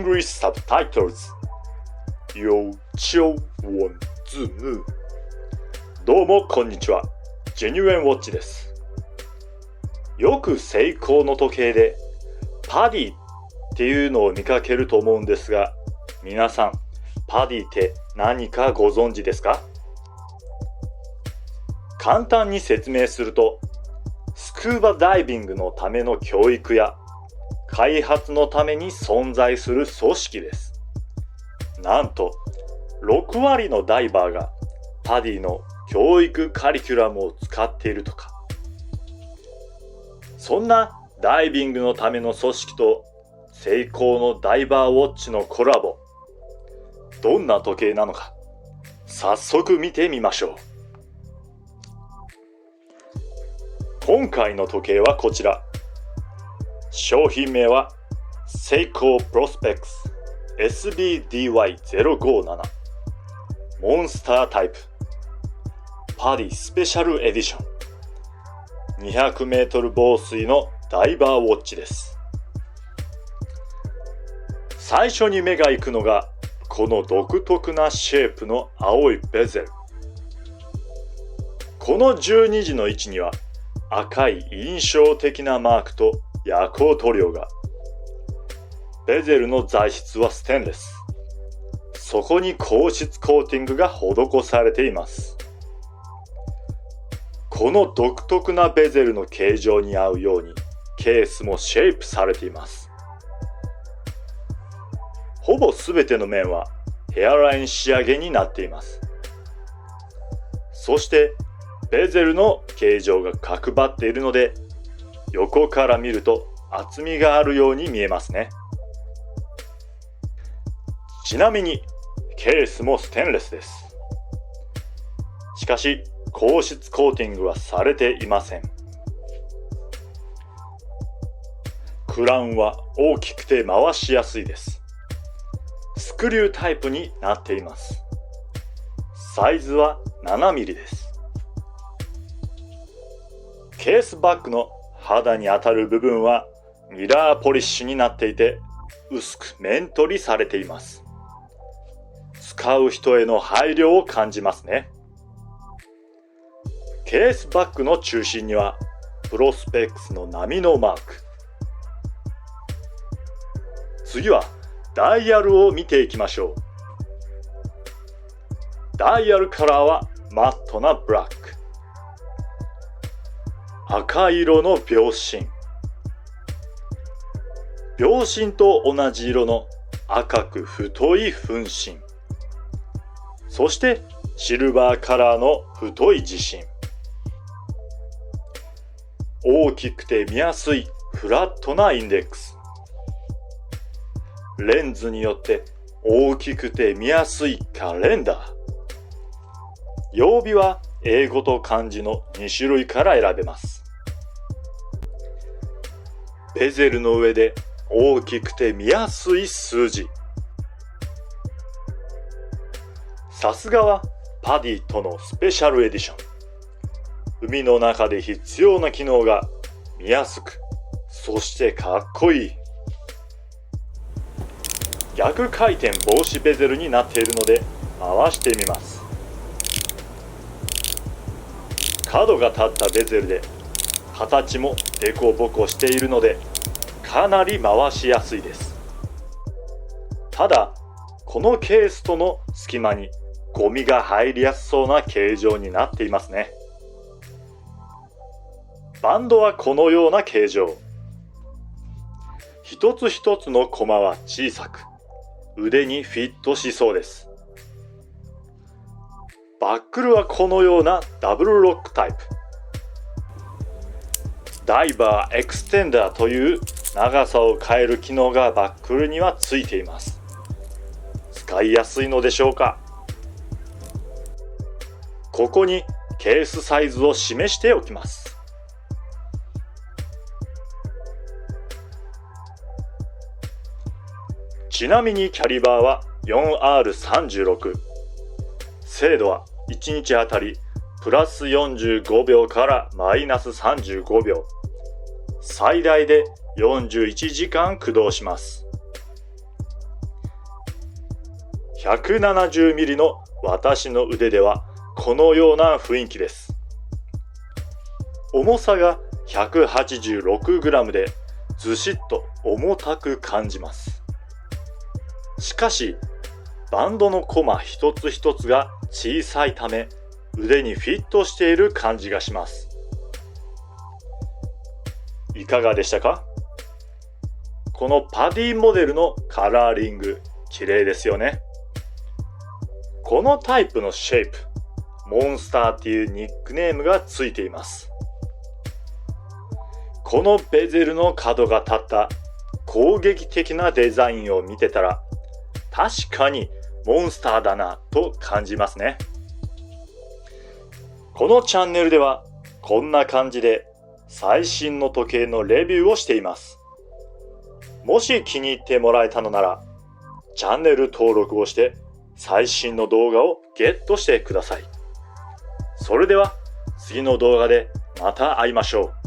English subtitles 有求文字幕。どうもこんにちは。ジェニュエンウォッチです。よくセイコーの時計でパディっていうのを見かけると思うんですが、皆さんパディって何かご存知ですか？簡単に説明すると、スクーバダイビングのための教育や開発のために存在する組織です。なんと6割のダイバーがパディの教育カリキュラムを使っているとか。そんなダイビングのための組織とセイコーのダイバーウォッチのコラボ、どんな時計なのか早速見てみましょう。今回の時計はこちら。商品名は Seiko Prospex SBDY057 モンスタータイプPADIスペシャルエディション 200m 防水のダイバーウォッチです。最初に目が行くのがこの独特なシェイプの青いベゼル。この12時の位置には赤い印象的なマークと夜光塗料が。ベゼルの材質はステンレス。そこに硬質コーティングが施されています。この独特なベゼルの形状に合うようにケースもシェイプされています。ほぼ全ての面はヘアライン仕上げになっています。そしてベゼルの形状が角張っているので、横から見ると厚みがあるように見えますね。ちなみにケースもステンレスです。しかし硬質コーティングはされていません。クラウンは大きくて回しやすいです。スクリュータイプになっています。サイズは 7mm です。ケースバッグの肌に当たる部分はミラーポリッシュになっていて、薄く面取りされています。使う人への配慮を感じますね。ケースバッグの中心にはプロスペックスの波のマーク。次はダイヤルを見ていきましょう。ダイヤルカラーはマットなブラック。赤色の秒針。秒針と同じ色の赤く太い分針。そしてシルバーカラーの太い磁針。大きくて見やすいフラットなインデックス。レンズによって大きくて見やすいカレンダー。曜日は英語と漢字の2種類から選べます。ベゼルの上で大きくて見やすい数字。さすがはパディとのスペシャルエディション。海の中で必要な機能が見やすく、そしてかっこいい。逆回転防止ベゼルになっているので回してみます。角が立ったベゼルで形もデコボコしているのでかなり回しやすいです。ただこのケースとの隙間にゴミが入りやすそうな形状になっていますね。バンドはこのような形状。一つ一つのコマは小さく腕にフィットしそうです。バックルはこのようなダブルロックタイプ。ダイバーエクステンダーという長さを変える機能がバックルにはついています。使いやすいのでしょうか？ここにケースサイズを示しておきます。ちなみにキャリバーは 4R36。精度は1日あたりプラス45秒からマイナス35秒。最大で41時間駆動します。170mm の私の腕ではこのような雰囲気です。重さが 186g でずしっと重たく感じます。しかしバンドのコマ一つ一つが小さいため腕にフィットしている感じがします。いかがでしたか？このパディモデルのカラーリング、綺麗ですよね。このタイプのシェイプ、モンスターっていうニックネームがついています。このベゼルの角が立った攻撃的なデザインを見てたら、確かにモンスターだなと感じますね。このチャンネルではこんな感じで最新の時計のレビューをしています。もし気に入ってもらえたのなら、チャンネル登録をして最新の動画をゲットしてください。それでは次の動画でまた会いましょう。